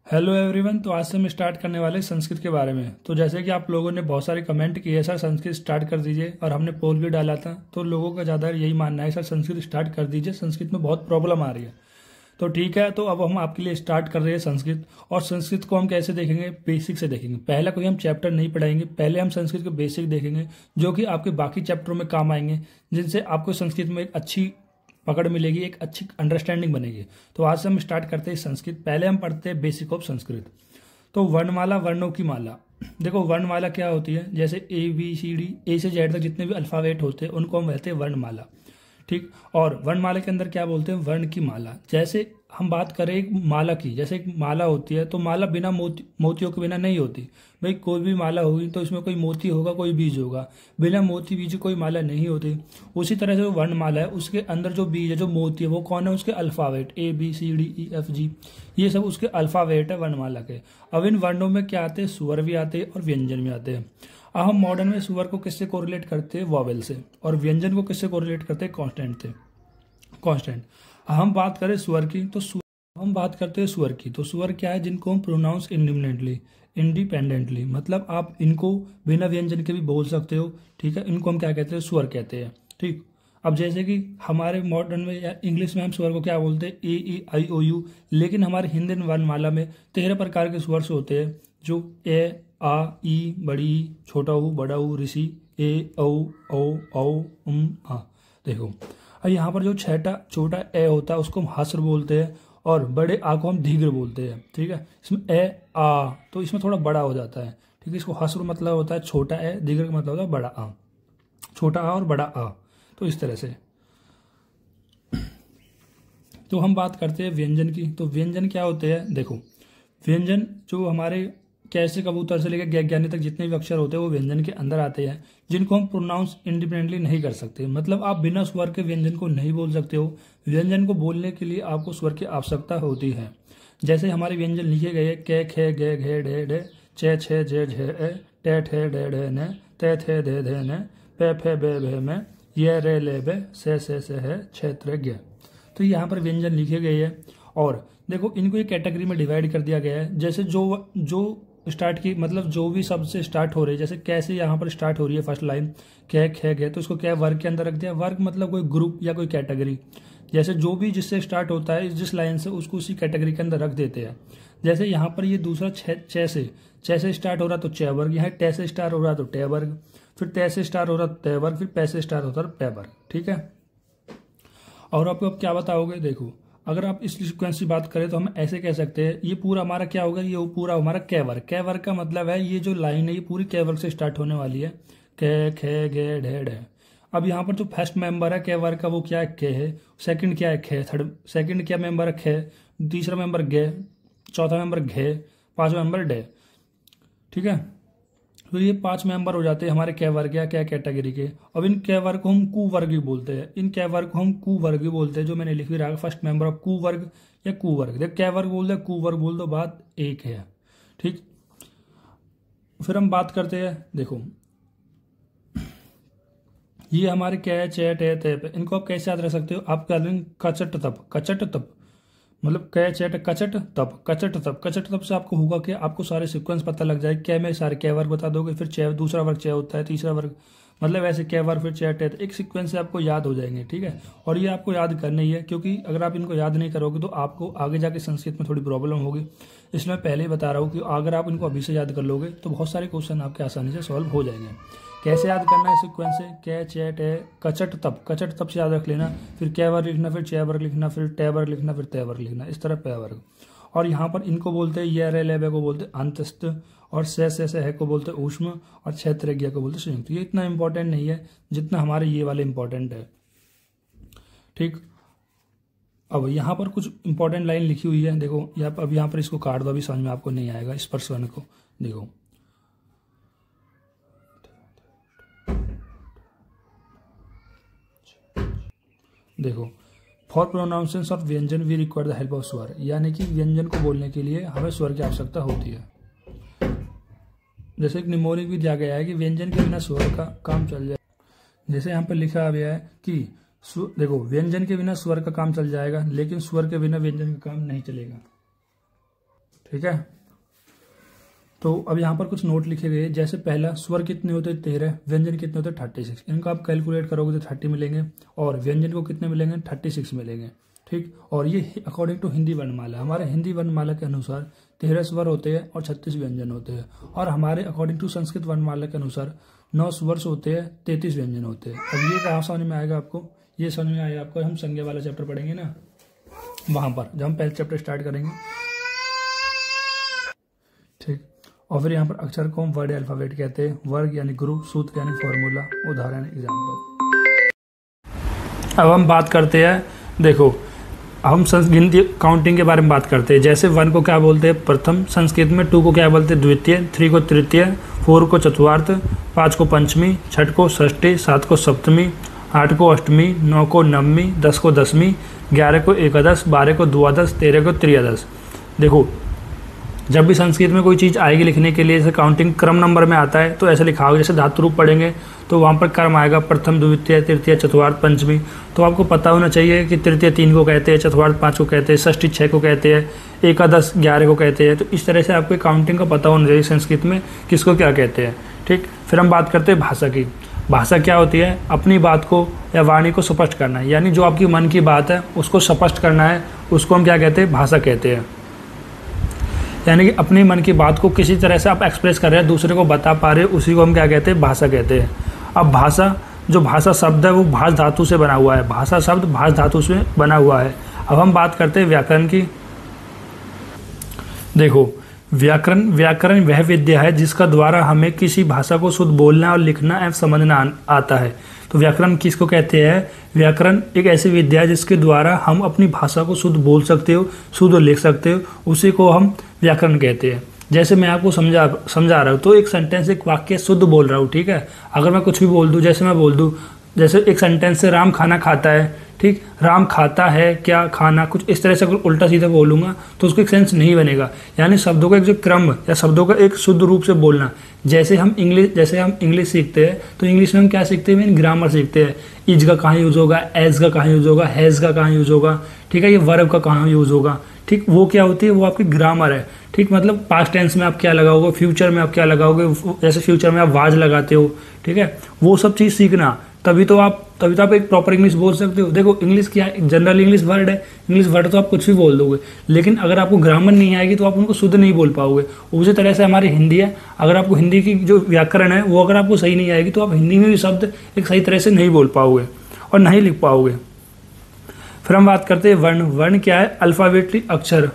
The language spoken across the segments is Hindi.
Hello everyone. तो आज से हम स्टार्ट करने वाले संस्कृत के बारे में। तो जैसे कि आप लोगों ने बहुत सारे कमेंट किए सर संस्कृत स्टार्ट कर दीजिए, और हमने पोल भी डाला था, तो लोगों का ज़्यादा यही मानना है सर संस्कृत स्टार्ट कर दीजिए, संस्कृत में बहुत प्रॉब्लम आ रही है। तो ठीक है, तो अब हम आपके लिए स्टार्ट कर रहे हैं संस्कृत। और संस्कृत को हम कैसे देखेंगे? बेसिक से देखेंगे। पहला कोई हम चैप्टर नहीं पढ़ाएंगे, पहले हम संस्कृत के बेसिक देखेंगे जो कि आपके बाकी चैप्टरों में काम आएंगे, जिनसे आपको संस्कृत में एक अच्छी पकड़ मिलेगी, एक अच्छी अंडरस्टैंडिंग बनेगी। तो आज से हम स्टार्ट करते हैं संस्कृत। पहले हम पढ़ते हैं बेसिक ऑफ संस्कृत। तो वर्णमाला, वर्णों की माला। देखो वर्णमाला क्या होती है? जैसे ए बी सी डी, ए से जेड तक जितने भी अल्फाबेट होते हैं उनको हम कहते हैं वर्णमाला। ठीक। और वर्णमाला के अंदर क्या बोलते हैं? वर्ण की माला। जैसे हम बात करें एक माला की, जैसे एक माला होती है, तो माला बिना मोतियों के बिना नहीं होती। भाई कोई भी माला होगी तो इसमें कोई मोती होगा, कोई बीज होगा। बिना मोती बीज कोई माला नहीं होती। उसी तरह से जो वर्णमाला है उसके अंदर जो बीज है, जो मोती है, वो कौन है? उसके alphabet A B C D E F G, ये सब उसके अल्फाबेट है वर्णमाला के। अब इन वर्णों में क्या आते हैं? स्वर भी आते हैं और व्यंजन भी आते हैं। अब हम मॉडर्न में स्वर को किससे कोरिलेट करते हैं? वॉवेल से। और व्यंजन को किससे कोरिलेट करते हैं? कॉन्स्टेंट से। कॉन्स्टेंट। हम बात करें स्वर की, तो हम बात करते हैं स्वर की। तो स्वर क्या है? जिनको हम प्रोनाउंस इंडिपेंडेंटली, मतलब आप इनको बिना व्यंजन के भी बोल सकते हो। ठीक है, इनको हम क्या कहते हैं? स्वर कहते हैं। ठीक। अब जैसे कि हमारे मॉडर्न में या इंग्लिश में हम स्वर को क्या बोलते हैं? ए ई आई ओ यू। लेकिन हमारे हिंदी वर्णमाला में 13 प्रकार के स्वर होते हैं, जो ए आ ई, बड़ी ई, छोटा ऊ, बड़ा ऊ, ऋषि, ए औ आ। देखो, और यहाँ पर जो छोटा ए होता है उसको हम हस्र बोलते हैं, और बड़े आ को हम दीर्घ बोलते हैं। ठीक है, इसमें ए आ तो इसमें थोड़ा बड़ा हो जाता है। ठीक है, इसको हस्र मतलब होता है छोटा ए, दीर्घ का मतलब होता है बड़ा आ। छोटा आ और बड़ा आ, तो इस तरह से। तो हम बात करते हैं व्यंजन की। तो व्यंजन क्या होते हैं? देखो, व्यंजन जो हमारे कैसे कबूतर से लेकर ज्ञानी तक जितने भी अक्षर होते हैं वो व्यंजन के अंदर आते हैं, जिनको हम प्रोनाउंस इंडिपेंडेंटली नहीं कर सकते। मतलब आप बिना स्वर के व्यंजन को नहीं बोल सकते हो। व्यंजन को बोलने के लिए आपको स्वर की आवश्यकता होती है। जैसे हमारे व्यंजन लिखे गए कै खे गे घे ढे ढे, चे छे जे झे ए, टे ठे डे ढे ने, ते थे धे धे ने, पे फे बे भे में, ये रे ले बे, से है, क्षेत्र ज्ञ। तो यहाँ पर व्यंजन लिखे गए हैं। और देखो, इनको एक कैटेगरी में डिवाइड कर दिया गया है। जैसे जो स्टार्ट की, मतलब जो भी शब्द से स्टार्ट हो रही है, जैसे कैसे यहाँ पर स्टार्ट हो रही है फर्स्ट लाइन कै खे गए, तो इसको क्या वर्ग के अंदर रख दिया। वर्ग मतलब कोई ग्रुप या कोई कैटेगरी। जैसे जो भी जिससे स्टार्ट होता है जिस लाइन से, उसको उसी कैटेगरी के अंदर रख देते हैं। जैसे यहाँ पर ये दूसरा चे से स्टार्ट हो रहा तो चे वर्ग, यहाँ टे से स्टार्ट हो रहा तो टे वर्ग, फिर ते से स्टार्ट हो रहा तो ते वर्ग, फिर पै से स्टार्ट होता तो पै वर्ग। ठीक है। और आपको अब क्या बताओगे? देखो, अगर आप इस सीक्वेंस की बात करें तो हम ऐसे कह सकते हैं, ये पूरा हमारा क्या होगा? ये पूरा हमारा कै वर्ग। कै वर्ग का मतलब है ये जो लाइन है ये पूरी कै वर्ग से स्टार्ट होने वाली है। कै खे गे ढे ढे। अब यहाँ पर जो फर्स्ट मेंबर है कै वर्ग का वो क्या है? कै है। सेकंड क्या है? खे। थर्ड सेकंड क्या मेंबर है? खे। तीसरा मेंबर गे। चौथा मेंबर घे। पांचवा मेंबर डे। ठीक है, तो ये 5 मेंबर हो जाते हैं हमारे कै वर्ग या क्या कैटेगरी के। अब इन कै वर्ग को हम कु वर्ग भी बोलते हैं। इन कै वर्ग को हम कु वर्ग भी बोलते हैं, जो मैंने लिख भी रहा है फर्स्ट मेंबर ऑफ कु वर्ग या कु वर्ग। देख, कै वर्ग बोल दे, कु वर्ग बोल दो, बात एक है। ठीक। फिर हम बात करते हैं, देखो ये हमारे कै चे टे ते पे, इनको आप कैसे याद रख सकते हो? आप कह लेंगे कचट तप, कचट तप, मतलब कै चैट कचट तप, कचट तप। कचट तप से आपको होगा कि आपको सारे सीक्वेंस पता लग जाए। कै में सारे कै वर्ग बता दोगे, फिर चे दूसरा वर्ग चे होता है, तीसरा वर्ग, मतलब ऐसे कै वर्ग, फिर चैट है, एक सीक्वेंस से आपको याद हो जाएंगे। ठीक है, और ये आपको याद करना ही है, क्योंकि अगर आप इनको याद नहीं करोगे तो आपको आगे जाके संस्कृत में थोड़ी प्रॉब्लम होगी। इसलिए मैं पहले ही बता रहा हूँ कि अगर आप इनको अभी से याद कर लोगे तो बहुत सारे क्वेश्चन आपके आसानी से सॉल्व हो जाएंगे। कैसे याद करना है सीक्वेंस से? कै चैट है कचट तप, कचट तप से याद रख लेना, फिर कै वर्ग लिखना, फिर चे वर्ग लिखना, फिर टे वर्ग लिखना, फिर ते वर्ग लिखना, इस तरह पै वर्ग। और यहाँ पर इनको बोलते हैं ये रे लेबे को बोलते हैं अंतस्थ, और से है को बोलते हैं ऊष्म, और क्षेत्रज्ञ को बोलते हैं संयुक्त। ये इतना इंपॉर्टेंट नहीं है जितना हमारे ये वाले इंपॉर्टेंट है। ठीक। अब यहाँ पर कुछ इंपॉर्टेंट लाइन लिखी हुई है, देखो अब यहाँ पर इसको काट दो, अभी समझ में आपको नहीं आएगा इस प्रश्न को। देखो, देखो फॉर प्रोनाउंसिएशन ऑफ व्यंजन we require the help of स्वर, यानी कि व्यंजन को बोलने के लिए हमें स्वर की आवश्यकता होती है। जैसे एक निमोनिक भी दिया गया है कि व्यंजन के बिना स्वर का काम चल जाए। जैसे यहाँ पर लिखा गया है कि देखो, व्यंजन के बिना स्वर का काम चल जाएगा, लेकिन स्वर के बिना व्यंजन का काम नहीं चलेगा। ठीक है। तो अब यहाँ पर कुछ नोट लिखे गए, जैसे पहला, स्वर कितने होते हैं 13, व्यंजन कितने होते हैं 36। इनको आप कैलकुलेट करोगे तो 30 मिलेंगे, और व्यंजन को कितने मिलेंगे 36 मिलेंगे। ठीक, और ये अकॉर्डिंग टू हिंदी वर्णमाला, हमारे हिंदी वर्णमाला के अनुसार 13 स्वर होते हैं और 36 व्यंजन होते हैं, और हमारे अकॉर्डिंग टू संस्कृत वर्णमाला के अनुसार 9 स्वर होते हैं, 33 व्यंजन होते हैं। अब ये कहाँ समझ में आएगा आपको, ये समझ में आएगा आपको, हम संज्ञा वाला चैप्टर पढ़ेंगे ना, वहां पर जब हम पहले चैप्टर स्टार्ट करेंगे। ठीक, और फिर यहाँ पर अक्षर को हम वर्ड अल्फाबेट कहते हैं, वर्ग यानी ग्रुप, सूत्र यानी फॉर्मूला, उदाहरण एग्जाम्पल। अब हम बात करते हैं, देखो हम गिनती काउंटिंग के बारे में बात करते हैं। जैसे 1 को क्या बोलते हैं प्रथम संस्कृत में, 2 को क्या बोलते हैं द्वितीय, 3 को तृतीय, 4 को चतुर्थ, 5 को पंचमी, 6 को षष्ठी, 7 को सप्तमी, 8 को अष्टमी, 9 को नवमी, 10 को दसवीं, 11 को एकादश, 12 को द्वादश, 13 को त्रियादश। देखो जब भी संस्कृत में कोई चीज़ आएगी लिखने के लिए, जैसे काउंटिंग क्रम नंबर में आता है तो ऐसे लिखा होगा। जैसे धातु रूप पढ़ेंगे तो वहाँ पर क्रम आएगा प्रथम, द्वितीय, तृतीय, चतुर्थ, पंचमी। तो आपको पता होना चाहिए कि तृतीय 3 को कहते हैं, चतुर्थ 5 को कहते हैं, षष्ठी 6 को कहते हैं, एकादश 11 को कहते हैं। तो इस तरह से आपको काउंटिंग का पता होना चाहिए संस्कृत में किसको क्या कहते हैं। ठीक, फिर हम बात करते हैं भाषा की। भाषा क्या होती है, अपनी बात को या वाणी को स्पष्ट करना है, यानी जो आपकी मन की बात है उसको स्पष्ट करना है, उसको हम क्या कहते हैं भाषा कहते हैं। यानी कि अपनी मन की बात को किसी तरह से आप एक्सप्रेस कर रहे हैं, दूसरे को बता पा रहे हैं, उसी को हम क्या कहते हैं भाषा कहते हैं। अब भाषा, जो भाषा शब्द है वो भाष धातु से बना हुआ है, भाषा शब्द भाष धातु से बना हुआ है। अब हम बात करते हैं व्याकरण की। देखो व्याकरण वह विद्या है जिसका द्वारा हमें किसी भाषा को शुद्ध बोलना और लिखना एवं समझना आता है। तो व्याकरण किसको कहते हैं, व्याकरण एक ऐसी विद्या है जिसके द्वारा हम अपनी भाषा को शुद्ध बोल सकते हो, शुद्ध लिख सकते हो, उसी को हम व्याकरण कहते हैं। जैसे मैं आपको समझा रहा हूँ, तो एक सेंटेंस, एक वाक्य शुद्ध बोल रहा हूँ, ठीक है। अगर मैं कुछ भी बोल दूँ, जैसे मैं बोल दूँ, जैसे एक सेंटेंस से राम खाना खाता है, ठीक, राम खाता है क्या खाना, कुछ इस तरह से अगर उल्टा सीधा बोलूँगा तो उसको एक सेंस नहीं बनेगा। यानी शब्दों का एक जो क्रम या शब्दों का एक शुद्ध रूप से बोलना। जैसे हम इंग्लिश सीखते हैं तो इंग्लिश में हम क्या सीखते हैं, ग्रामर सीखते हैं। इज का कहाँ यूज़ होगा, एज का कहाँ यूज़ होगा, हैज़ का कहाँ यूज़ होगा, ठीक है, ये वर्ब का कहाँ यूज़ होगा। ठीक, वो क्या होती है, वो आपकी ग्रामर है। ठीक, मतलब पास्ट टेंस में आप क्या लगाओगे, फ्यूचर में आप क्या लगाओगे, जैसे फ्यूचर में आप वाज लगाते हो, ठीक है, वो सब चीज़ सीखना, तभी तो आप एक प्रॉपर इंग्लिश बोल सकते हो। देखो इंग्लिश क्या है, जनरल इंग्लिश वर्ड है, इंग्लिश वर्ड तो आप कुछ भी बोल दोगे, लेकिन अगर आपको ग्रामर नहीं आएगी तो आप उनको शुद्ध नहीं बोल पाओगे। उसी तरह से हमारी हिंदी है, अगर आपको हिंदी की जो व्याकरण है वो अगर आपको सही नहीं आएगी तो आप हिंदी में भी शब्द एक सही तरह से नहीं बोल पाओगे और नहीं लिख पाओगे। फिर हम बात करते हैं वर्ण। वर्ण क्या है, अल्फाबेटली अक्षर।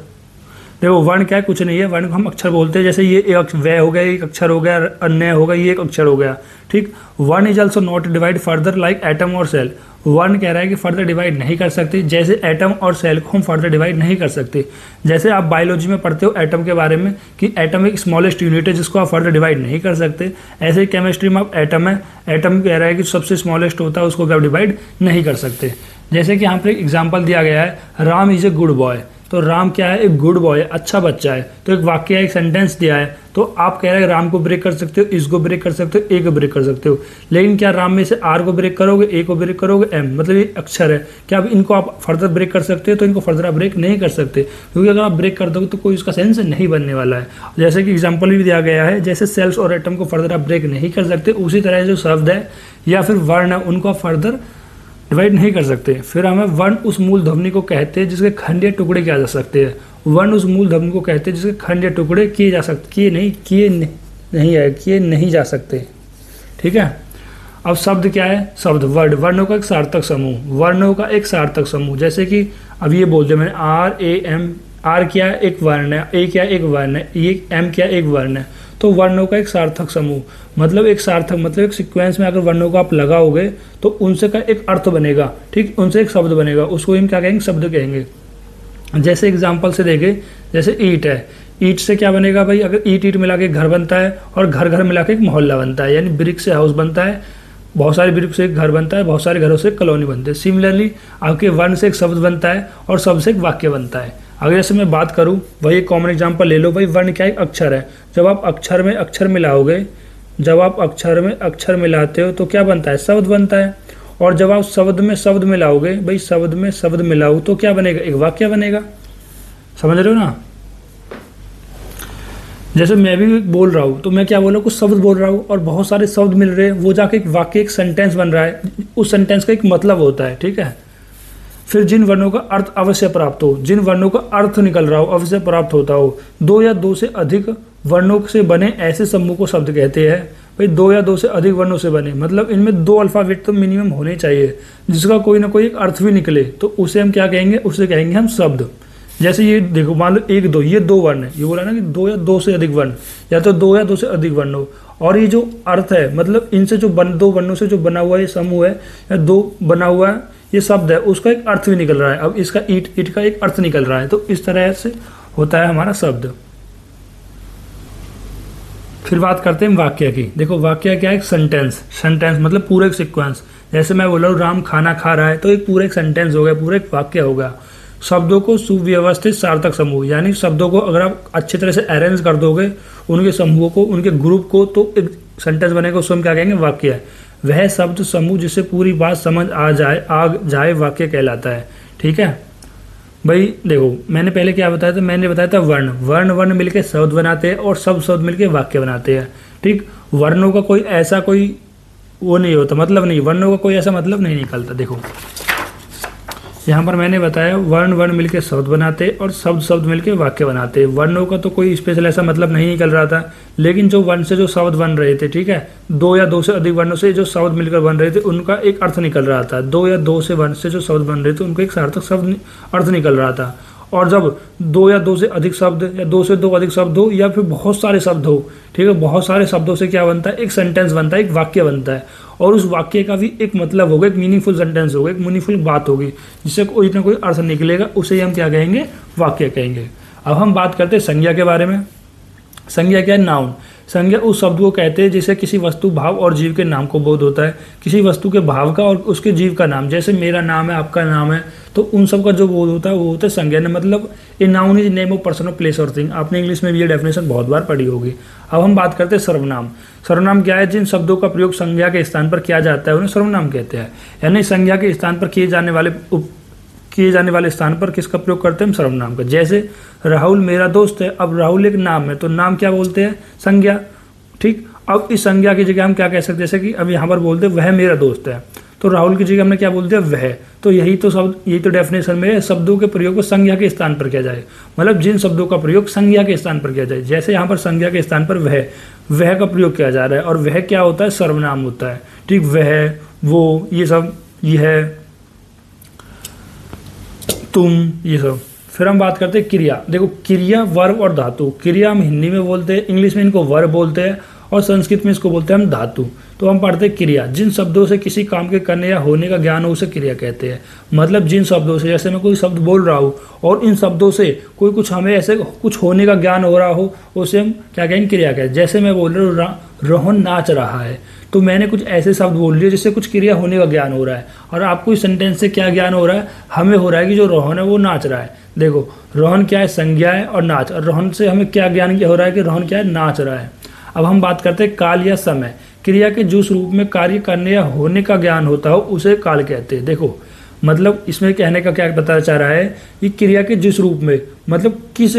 देखो वर्ण क्या है, कुछ नहीं है, वर्ण को हम अक्षर बोलते हैं। जैसे ये एक व हो गया, एक अक्षर हो गया, अन्य हो गया, ये एक अक्षर हो गया। ठीक, वर्ण is also not divide further like atom और सेल। वर्ण कह रहा है कि फर्दर डिवाइड नहीं कर सकते, जैसे एटम और सेल को हम फर्दर डिवाइड नहीं कर सकते। जैसे आप बायोलॉजी में पढ़ते हो एटम के बारे में कि एटम एक स्मॉलेस्ट यूनिट है जिसको आप फर्दर डिवाइड नहीं कर सकते, ऐसे ही केमिस्ट्री में आप एटम है, एटम कह रहा है कि सबसे स्मॉलेस्ट होता है, उसको भी आप डिवाइड नहीं कर सकते। जैसे कि यहाँ पर एक एग्जाम्पल दिया गया है, Ram is a good boy. तो राम क्या है, एक गुड बॉय है, अच्छा बच्चा है। तो एक वाक्य है, एक सेंटेंस दिया है, तो आप कह रहे हैं राम को ब्रेक कर सकते हो, इसको ब्रेक कर सकते हो, ए को ब्रेक कर सकते हो, लेकिन क्या राम में से आर को ब्रेक करोगे, ए को ब्रेक करोगे, एम, मतलब ये अक्षर है, क्या अब इनको आप फर्दर ब्रेक कर सकते हो, तो इनको फर्दर आप ब्रेक नहीं कर सकते, क्योंकि अगर आप ब्रेक कर दोगे तो कोई उसका सेंस नहीं बनने वाला है। जैसे कि एग्जाम्पल भी दिया गया है, जैसे सेल्स और एटम को फर्दर आप ब्रेक नहीं कर सकते, उसी तरह जो शब्द है या फिर वर्ण है उनको आप फर्दर डिवाइड नहीं कर सकते। फिर हमें वर्ण उस मूल ध्वनि को कहते हैं जिसके खंड या टुकड़े किया जा सकते हैं। वर्ण उस मूल ध्वनि को कहते हैं जिसके खंड या टुकड़े किए जा सकते, किए नहीं जा सकते। ठीक है, अब शब्द क्या है, शब्द वर्ड, वर्णों का एक सार्थक समूह, वर्णों का एक सार्थक समूह। जैसे कि अब ये बोलते मैंने RAM, आर क्या है, एक वर्ण है, ए क्या एक वर्ण है, ये एम क्या एक वर्ण है। तो वर्णों का एक सार्थक समूह, मतलब एक सार्थक मतलब एक सीक्वेंस में अगर वर्णों को आप लगाओगे तो उनसे का एक अर्थ बनेगा, ठीक, उनसे एक शब्द बनेगा, उसको हम क्या कहेंगे, शब्द कहेंगे। जैसे एग्जांपल से देखें, जैसे ईंट है, ईंट से क्या बनेगा भाई, अगर ईंट मिला के घर बनता है और घर मिला के एक मोहल्ला बनता है, यानी ब्रिक से हाउस बनता है, बहुत सारे ब्रिक से एक घर बनता है, बहुत सारे घरों से एक कॉलोनी बनते हैं। सिमिलरली आपके वर्ण से एक शब्द बनता है और शब्द से एक वाक्य बनता है। अगर जैसे मैं बात करूं, वही एक कॉमन एग्जांपल ले लो, भाई वर्ण क्या एक अक्षर है, जब आप अक्षर में अक्षर मिलाओगे, जब आप अक्षर में अक्षर मिलाते हो तो क्या बनता है, शब्द बनता है। और जब आप शब्द में शब्द मिलाओगे, भाई शब्द में शब्द मिलाओ तो क्या बनेगा, एक वाक्य बनेगा। समझ रहे हो ना। जैसे मैं भी बोल रहा हूँ तो मैं क्या बोल रहा हूँ, कुछ शब्द बोल रहा हूँ और बहुत सारे शब्द मिल रहे हैं, वो जाके एक वाक्य, एक सेंटेंस बन रहा है, उस सेंटेंस का एक मतलब होता है, ठीक है। फिर जिन वर्णों का अर्थ अवश्य प्राप्त हो, जिन वर्णों का अर्थ निकल रहा हो, अवश्य प्राप्त होता हो, दो या दो से अधिक वर्णों से बने ऐसे समूह को शब्द कहते हैं। भाई दो या दो से अधिक वर्णों से बने मतलब इनमें दो अल्फाबेट तो मिनिमम होने चाहिए, जिसका कोई ना कोई एक अर्थ भी निकले, तो उसे हम क्या कहेंगे, उसे कहेंगे हम शब्द। जैसे ये देखो, मान लो एक दो, ये दो वर्ण है, ये बोला ना कि दो या दो से अधिक वर्ण, या तो दो या दो से अधिक वर्ण हो, और ये जो अर्थ है मतलब इनसे जो दो वर्णों से जो बना हुआ ये समूह है या दो बना हुआ ये शब्द है, उसका एक अर्थ भी निकल रहा है। अब इसका ईट का एक अर्थ निकल रहा है, तो इस तरह से होता है हमारा शब्द। फिर बात करते हैं वाक्य की। देखो वाक्य क्या है, एक सेंटेंस, सेंटेंस मतलब पूरा एक सीक्वेंस। जैसे मैं बोल रहा हूँ राम खाना खा रहा है, तो एक पूरा एक सेंटेंस हो गया, पूरा एक वाक्य हो गया। शब्दों को सुव्यवस्थित सार्थक समूह, यानी शब्दों को अगर आप अच्छी तरह से अरेंज कर दोगे, उनके समूह को, उनके ग्रुप को, तो एक सेंटेंस बनेगा, उसको हम क्या कहेंगे, वाक्य है। वह शब्द समूह जिससे पूरी बात समझ आ जाए वाक्य कहलाता है, ठीक है। भाई देखो मैंने पहले क्या बताया था, मैंने बताया था वर्ण वर्ण मिलके शब्द बनाते हैं और शब्द मिलके वाक्य बनाते हैं, ठीक। वर्णों का कोई ऐसा कोई वो नहीं होता, मतलब नहीं, वर्णों का कोई ऐसा मतलब नहीं निकलता। देखो यहाँ पर मैंने बताया वर्ण मिलके शब्द बनाते और शब्द मिलके वाक्य बनाते। वर्णों का तो कोई स्पेशल ऐसा मतलब नहीं निकल रहा था, लेकिन जो वर्ण से जो शब्द बन रहे थे, ठीक है, दो या दो से अधिक वर्णों से जो शब्द मिलकर बन रहे थे, उनका एक अर्थ निकल रहा था। दो या दो से वर्ण से जो शब्द बन रहे थे, उनका एक सार्थक शब्द अर्थ निकल रहा था। और जब दो या दो से अधिक शब्द या दो से दो अधिक शब्द हो या फिर बहुत सारे शब्द हो, ठीक है, बहुत सारे शब्दों से क्या बनता है, एक सेंटेंस बनता है, एक वाक्य बनता है। और उस वाक्य का भी एक मतलब होगा, एक मीनिंगफुल सेंटेंस होगा, एक मीनिंगफुल बात होगी, जिससे कोई ना कोई अर्थ निकलेगा, उसे हम क्या कहेंगे, वाक्य कहेंगे। अब हम बात करते हैं संज्ञा के बारे में। संज्ञा क्या है, नाउन। संज्ञा उस शब्द को कहते हैं जिसे किसी वस्तु, भाव और जीव के नाम को बोध होता है, किसी वस्तु के भाव का और उसके जीव का नाम। जैसे मेरा नाम है, आपका नाम है, तो उन सब का जो बोध होता है वो होता है संज्ञा। मतलब a noun is name of person, of place और थिंग। आपने इंग्लिश में भी ये डेफिनेशन बहुत बार पढ़ी होगी। अब हम बात करते हैं सर्वनाम। सर्वनाम क्या है, जिन शब्दों का प्रयोग संज्ञा के स्थान पर किया जाता है उन्हें सर्वनाम कहते हैं। यानी संज्ञा के स्थान पर किए जाने वाले स्थान पर किसका प्रयोग करते हैं, हम सर्वनाम का। जैसे राहुल मेरा दोस्त है, अब राहुल एक नाम है, तो नाम क्या बोलते हैं, संज्ञा, ठीक। अब इस संज्ञा की जगह हम क्या कह सकते हैं, जैसे कि अब यहाँ पर बोलते हैं वह मेरा दोस्त है, तो राहुल की जगह हमने क्या बोलते हैं, वह। तो यही तो डेफिनेशन में शब्दों के प्रयोग को संज्ञा के स्थान पर किया जाए, मतलब जिन शब्दों का प्रयोग संज्ञा के स्थान पर किया जाए। जैसे यहाँ पर संज्ञा के स्थान पर वह का प्रयोग किया जा रहा है, और वह क्या होता है, सर्वनाम होता है, ठीक। वह, वो, ये सब, यह, तुम, ये सब। फिर हम बात करते हैं क्रिया। देखो क्रिया, वर्ब और धातु। क्रिया हम हिंदी में बोलते हैं, इंग्लिश में इनको वर्ब बोलते हैं, और संस्कृत में इसको बोलते हैं हम धातु। तो हम पढ़ते हैं क्रिया, जिन शब्दों से किसी काम के करने या होने का ज्ञान हो उसे क्रिया कहते हैं। मतलब जिन शब्दों से, जैसे मैं कोई शब्द बोल रहा हूँ और इन शब्दों से कोई कुछ हमें ऐसे कुछ होने का ज्ञान हो रहा हो, उसे हम क्या कहेंगे, क्रिया कहते हैं। जैसे मैं बोल रहा हूँ रोहन नाच रहा है, तो मैंने कुछ ऐसे शब्द बोल लिए जिससे कुछ क्रिया होने का ज्ञान हो रहा है। और आपको इस सेंटेंस से क्या ज्ञान हो रहा है, हमें हो रहा है कि जो रोहन है वो नाच रहा है। देखो रोहन क्या है, संज्ञा है, और नाच, और रोहन से हमें क्या ज्ञान हो रहा है कि रोहन क्या है, नाच रहा है। अब हम बात करते हैं काल या समय। क्रिया के जिस रूप में कार्य करने या होने का ज्ञान होता हो उसे काल कहते हैं। देखो मतलब इसमें कहने का क्या पता चाह रहा है कि क्रिया के जिस रूप में, मतलब किस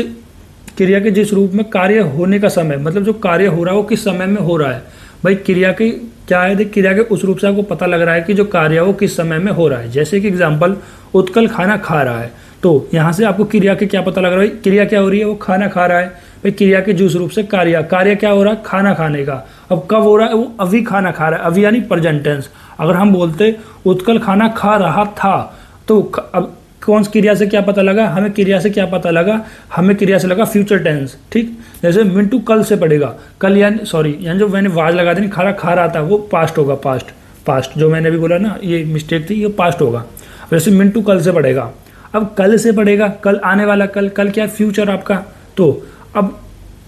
क्रिया के जिस रूप में कार्य होने का समय, मतलब जो कार्य हो रहा है वो किस समय में हो रहा है। भाई क्रिया के क्या है, देख क्रिया के उस रूप से आपको पता लग रहा है कि जो कार्य है वो किस समय में हो रहा है। जैसे कि एग्जाम्पल, उत्कल खाना खा रहा है, तो यहाँ से आपको क्रिया के क्या पता लग रहा है, क्रिया क्या हो रही है, वो खाना खा रहा है। भाई क्रिया के जिस रूप से कार्य क्या हो रहा है, खाना खाने का। अब कब हो रहा है, वो अभी खाना खा रहा है, अभी यानी प्रेजेंट टेंस। अगर हम बोलते उत्कल खाना खा रहा था, तो अब कौन सी क्रिया से क्या पता लगा हमें, क्रिया से क्या पता लगा हमें, क्रिया से लगा फ्यूचर टेंस, ठीक। जैसे मिंटू कल से पढ़ेगा, कल यानी जो मैंने वाज लगा दी, खाना खा रहा था, वो पास्ट होगा, पास्ट जो मैंने भी बोला ना, ये मिस्टेक थी, ये पास्ट होगा। वैसे मिंटू कल से पढ़ेगा, अब कल से पढ़ेगा, कल आने वाला, कल क्या है, फ्यूचर आपका। तो अब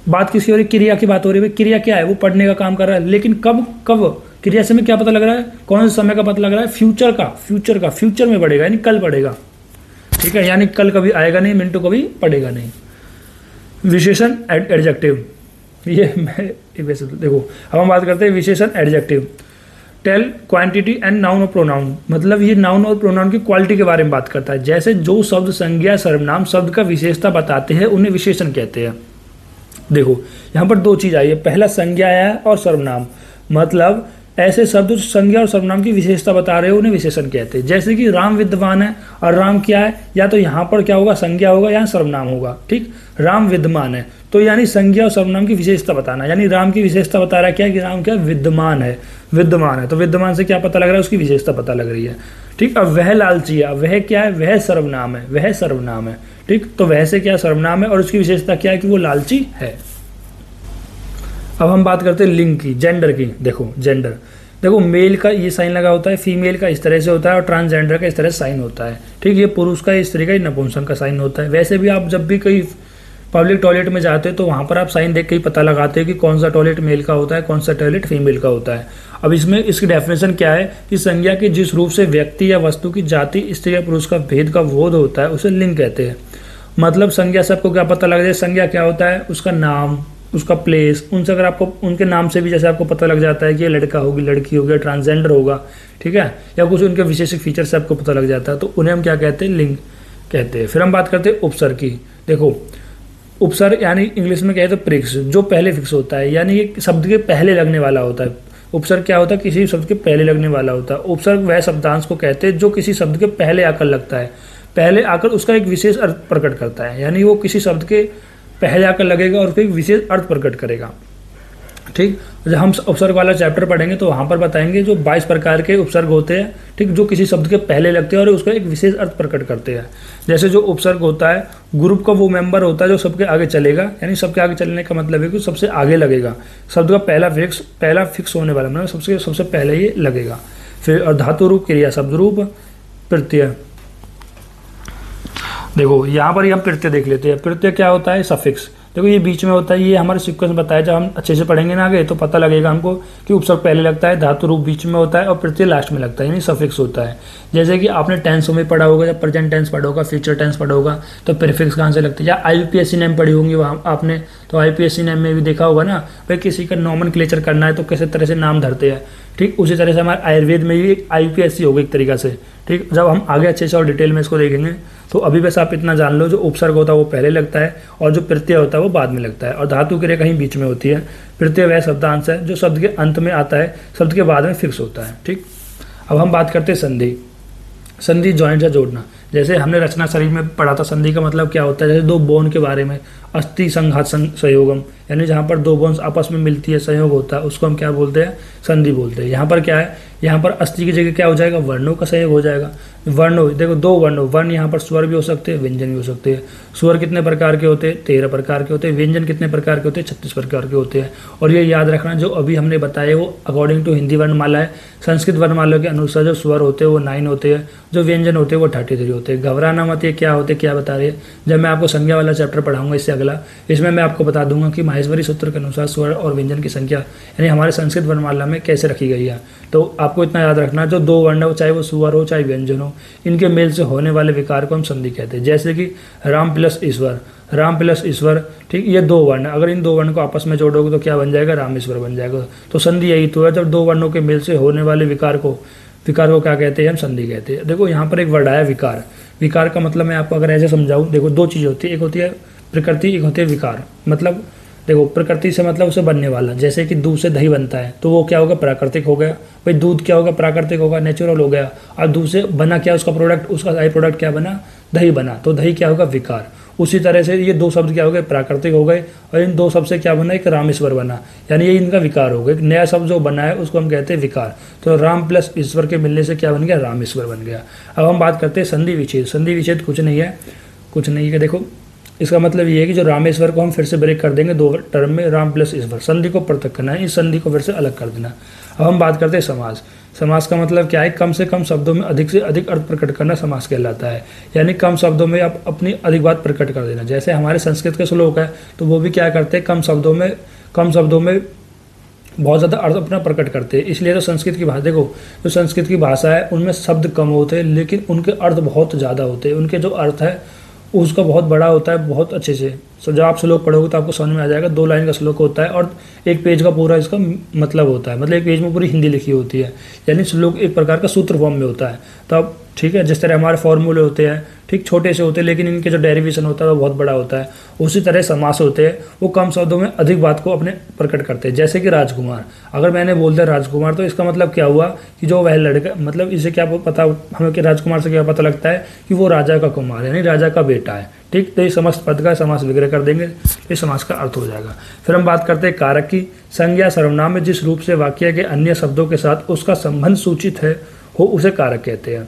बात किसी हो रही, क्रिया की बात हो रही है। क्रिया क्या है, वो पढ़ने का काम कर रहा है, लेकिन कब क्रिया से में क्या पता लग रहा है, कौन से समय का पता लग रहा है, फ्यूचर में पढ़ेगा, यानी कल पढ़ेगा, ठीक है। यानी कल कभी आएगा नहीं, मिंटू कभी पढ़ेगा नहीं। विशेषण एडजेक्टिव, ये मैं वैसे देखो। अब हम बात करते हैं विशेषण adjective. Tell quantity and noun और प्रोनाउन, मतलब ये नाउन और प्रोनाउन की क्वालिटी के बारे में बात करता है। जैसे जो शब्द संज्ञा सर्वनाम शब्द का विशेषता बताते हैं उन्हें विशेषण कहते हैं। देखो यहाँ पर दो चीज आई है, पहला संज्ञा है और सर्वनाम, मतलब ऐसे शब्द जो संज्ञा और सर्वनाम की विशेषता बता रहे हो उन्हें विशेषण कहते हैं। जैसे कि राम विद्वान है, और राम क्या है, या तो यहाँ पर क्या होगा, संज्ञा होगा या सर्वनाम होगा। ठीक, राम विद्यमान है तो यानी संज्ञा और सर्वनाम की विशेषता बताना, यानी राम की विशेषता बता रहा है क्या, कि राम क्या विद्यमान है, विद्यमान है। तो विद्यमान से क्या पता लग रहा है, उसकी विशेषता पता लग रही है। ठीक, अब वह लालची है, वह क्या है, वह सर्वनाम है, वह सर्वनाम है। ठीक, तो वह से क्या सर्वनाम है और उसकी विशेषता क्या है, कि वो लालची है। अब हम बात करते हैं लिंग की, जेंडर की। देखो जेंडर, देखो मेल का ये साइन लगा होता है, फीमेल का इस तरह से होता है, और ट्रांसजेंडर का इस तरह से साइन होता है। ठीक, ये पुरुष का इस तरीके का नपुंसक का साइन होता है। वैसे भी आप जब भी कहीं पब्लिक टॉयलेट में जाते हो तो वहाँ पर आप साइन देख के ही पता लगाते हो कि कौन सा टॉयलेट मेल का होता है, कौन सा टॉयलेट फीमेल का होता है। अब इसमें इसकी डेफिनेशन क्या है, कि संज्ञा के जिस रूप से व्यक्ति या वस्तु की जाति, स्त्री या पुरुष का भेद का बोध होता है उसे लिंग कहते हैं। मतलब संज्ञा से आपको क्या पता लग जाए, संज्ञा क्या होता है, उसका नाम, उसका प्लेस, उनसे अगर आपको उनके नाम से भी जैसे आपको पता लग जाता है कि ये लड़का होगी, लड़की होगी, ट्रांसजेंडर होगा, ठीक है, या कुछ उनके विशेष फीचर से आपको पता लग जाता है, तो उन्हें हम क्या कहते हैं, लिंग कहते हैं। फिर हम बात करते हैं उपसर्ग की। देखो उपसर्ग यानी इंग्लिश में कहते हैं प्रीफिक्स, जो पहले फिक्स होता है, यानी ये शब्द के पहले लगने वाला होता है। उपसर्ग क्या होता है, किसी शब्द के पहले लगने वाला होता है। उपसर्ग वह शब्दांश को कहते हैं जो किसी शब्द के पहले आकर लगता है, पहले आकर उसका एक विशेष अर्थ प्रकट करता है, यानी वो किसी शब्द के पहले आकर लगेगा और फिर विशेष अर्थ प्रकट करेगा। ठीक, जब हम उपसर्ग वाला चैप्टर पढ़ेंगे तो वहाँ पर बताएंगे जो 22 प्रकार के उपसर्ग होते हैं, ठीक, जो किसी शब्द के पहले लगते हैं और उसका एक विशेष अर्थ प्रकट करते हैं। जैसे जो उपसर्ग होता है, ग्रुप का वो मेंबर होता है जो सबके आगे चलेगा, यानी सबके आगे चलने का मतलब है कि सबसे आगे लगेगा, शब्द का पहला फिक्स होने वाला, मतलब सबसे पहले ये लगेगा। फिर और धातु रूप, क्रिया शब्द रूप, प्रत्यय। देखो यहाँ पर ही हम प्रत्यय देख लेते हैं। प्रत्यय क्या होता है, सफिक्स। देखो ये बीच में होता है, ये हमारे सीक्वेंस बताया, जब हम अच्छे से पढ़ेंगे ना आगे तो पता लगेगा हमको कि उपसर्ग पहले लगता है, धातु रूप बीच में होता है और प्रत्यय लास्ट में लगता है, यानी सफिक्स होता है। जैसे कि आपने टेंस में पढ़ा होगा, जब प्रेजेंट टेंस पढ़ा होगा, फ्यूचर टेंस पढ़ा होगा, तो प्रीफिक्स कहाँ से लगता है, या IUPAC नेम पढ़ी होंगी वहाँ आपने, तो IUPAC नेम में भी देखा होगा ना, भाई किसी का नॉमेनक्लेचर करना है तो किस तरह से नाम धरते हैं। ठीक, उसी तरह से हमारे आयुर्वेद में भी एक IUPAC होगा एक तरीका से। ठीक, जब हम आगे अच्छे से और डिटेल में इसको देखेंगे, तो अभी बस आप इतना जान लो, जो उपसर्ग होता है वो पहले लगता है और जो प्रत्यय होता है वो बाद में लगता है, और धातु क्रिया कहीं बीच में होती है। प्रत्यय वह शब्दांश है जो शब्द के अंत में आता है, शब्द के बाद में फिक्स होता है। ठीक, अब हम बात करते हैं संधि। संधि जॉइंट से जोड़ना, जैसे हमने रचना शरीर में पढ़ा था, संधि का मतलब क्या होता है, जैसे दो बोन के बारे में, अस्थि संघात संयोगम, यानी जहाँ पर दो बोन्स आपस में मिलती है, संयोग होता है, उसको हम क्या बोलते हैं, संधि बोलते हैं। यहाँ पर क्या है, यहाँ पर अस्थि की जगह क्या हो जाएगा, वर्णों का संयोग हो जाएगा। वर्ण, देखो दो वर्ण यहाँ पर स्वर भी हो सकते हैं, व्यंजन भी हो सकते हैं। स्वर कितने प्रकार के होते हैं, 13 प्रकार के होते हैं। व्यंजन कितने प्रकार के होते हैं, 36 प्रकार के होते हैं। और ये याद रखना, जो अभी हमने बताया वो अकॉर्डिंग टू हिंदी वर्णमाला है। संस्कृत वर्णमाला के अनुसार जो स्वर होते हैं वो 9 होते हैं, जो व्यंजन होते हैं वो 33 होते हैं। घबराना मत, ये क्या होते क्या बता रहे हैं, जब मैं आपको संज्ञा वाला चैप्टर पढ़ाऊंगा इससे अगला, इसमें मैं आपको बता दूंगा कि माहेश्वरी सूत्र के अनुसार स्वर और व्यंजन की संख्या यानी हमारे संस्कृत वर्णमाला में कैसे रखी गई है। तो आपको इतना याद रखना, जो दो वर्ण हो, चाहे वो स्वर हो चाहे व्यंजन हो, इनके मेल से होने वाले विकार को हम संधि कहते हैं। जैसे कि राम प्लस ईश्वर, राम प्लस ईश्वर, ठीक, ये दो वर्ण, अगर इन दो वर्ण को आपस में जोड़ोगे तो क्या बन जाएगा, रामेश्वर बन जाएगा। तो संधि यही तो है, जब दो वर्णों के मेल से होने वाले विकार को क्या कहते हैं, हम संधि कहते हैं। देखो यहाँ पर एक वर्ड आया विकार। विकार का मतलब मैं आपको अगर ऐसे समझाऊं, देखो दो चीज़ होती है, एक होती है प्रकृति, एक होती है विकार। मतलब देखो प्रकृति से मतलब उसे बनने वाला, जैसे कि दूध से दही बनता है तो वो क्या होगा, प्राकृतिक हो गया। भाई दूध क्या होगा, प्राकृतिक होगा, नेचुरल हो गया। और दूध से बना क्या, उसका प्रोडक्ट, उसका आई प्रोडक्ट क्या बना, दही बना, तो दही क्या होगा, विकार। उसी तरह से ये दो शब्द क्या हो गए, प्राकृतिक हो गए, और इन दो शब्द से क्या बना, एक रामेश्वर बना, यानी ये इनका विकार हो गया। एक नया शब्द जो बना है उसको हम कहते हैं विकार। तो राम प्लस ईश्वर के मिलने से क्या बन गया, रामेश्वर बन गया। अब हम बात करते हैं संधि विच्छेद। संधि विच्छेद कुछ नहीं है, देखो इसका मतलब ये है कि जो रामेश्वर को हम फिर से ब्रेक कर देंगे दो टर्म में, राम प्लस ईश्वर, संधि को पृथक करना है, इस संधि को फिर से अलग कर देना। अब हम बात करते हैं समास। समास का मतलब क्या है, कम से कम शब्दों में अधिक से अधिक अर्थ प्रकट करना समास कहलाता है। यानी कम शब्दों में आप अपनी अधिक बात प्रकट कर देना। जैसे हमारे संस्कृत के श्लोक है तो वो भी क्या करते हैं, कम शब्दों में बहुत ज़्यादा अर्थ अपना प्रकट करते हैं। इसलिए तो संस्कृत की भाषा, देखो जो संस्कृत की भाषा है उनमें शब्द कम होते हैं लेकिन उनके अर्थ बहुत ज़्यादा होते हैं। उनके जो अर्थ है उसका बहुत बड़ा होता है, बहुत अच्छे से जब आप श्लोक पढ़ोगे तो आपको समझ में आ जाएगा। 2 लाइन का श्लोक होता है और 1 पेज का पूरा इसका मतलब होता है, मतलब 1 पेज में पूरी हिंदी लिखी होती है, यानी श्लोक एक प्रकार का सूत्र फॉर्म में होता है। तो अब ठीक है, जिस तरह हमारे फॉर्मूले होते हैं ठीक छोटे से होते हैं, लेकिन इनके जो डेरिवेशन होता है वो बहुत बड़ा होता है। उसी तरह समास होते हैं, वो कम शब्दों में अधिक बात को अपने प्रकट करते हैं। जैसे कि राजकुमार, अगर मैंने बोल दिया राजकुमार तो इसका मतलब क्या हुआ कि जो वह लड़का, मतलब इसे क्या पता हमें कि राजकुमार से क्या पता लगता है कि वो राजा का कुमार यानी राजा का बेटा है। ठीक, तो ये समस्त पद का समास विग्रह कर देंगे, ये समास का अर्थ हो जाएगा। फिर हम बात करते हैं कारक की। संज्ञा सर्वनाम में जिस रूप से वाक्य के अन्य शब्दों के साथ उसका संबंध सूचित है हो उसे कारक कहते हैं।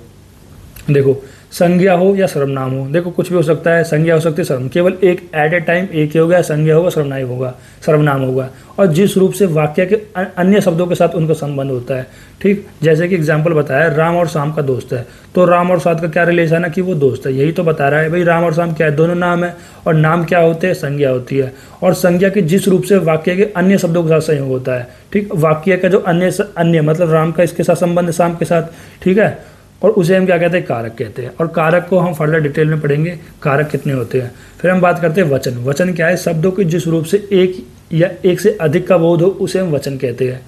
देखो, संज्ञा हो या सर्वनाम हो, देखो कुछ भी हो सकता है, संज्ञा हो सकती है सर्वनाम, केवल एक एट ए टाइम एक ही हो गया, संज्ञा होगा सर्वनाम होगा, और जिस रूप से वाक्य के अन्य शब्दों के साथ उनका संबंध होता है। ठीक, जैसे कि एग्जाम्पल बताया, राम और श्याम का दोस्त है, तो राम और साथ का क्या रिलेशन है कि वो दोस्त है, यही तो बता रहा है भाई। राम और श्याम क्या है, दोनों नाम है, और नाम क्या होते हैं, संज्ञा होती है, और संज्ञा के जिस रूप से वाक्य के अन्य शब्दों के साथ संयोग होता है। ठीक, वाक्य का जो अन्य मतलब राम का इसके साथ संबंध है, श्याम के साथ, ठीक है, और उसे हम क्या कहते हैं, कारक कहते हैं। और कारक को हम फर्दर डिटेल में पढ़ेंगे, कारक कितने होते हैं। फिर हम बात करते हैं वचन। वचन क्या है, शब्दों के जिस रूप से एक या एक से अधिक का बोध हो उसे हम वचन कहते हैं।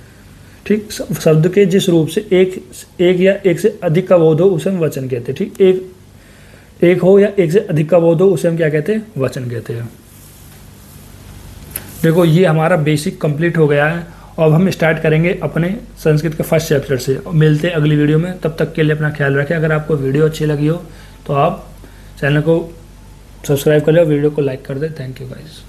ठीक, शब्द के जिस रूप से एक या एक से अधिक का बोध हो उसे हम वचन कहते हैं। ठीक, एक हो या एक से अधिक का बोध हो उसे हम क्या कहते हैं, वचन कहते हैं। देखो, ये हमारा बेसिक कंप्लीट हो गया है। अब हम स्टार्ट करेंगे अपने संस्कृत के फर्स्ट चैप्टर से। मिलते हैं अगली वीडियो में, तब तक के लिए अपना ख्याल रखें। अगर आपको वीडियो अच्छी लगी हो तो आप चैनल को सब्सक्राइब कर लो, वीडियो को लाइक कर दें। Thank you guys.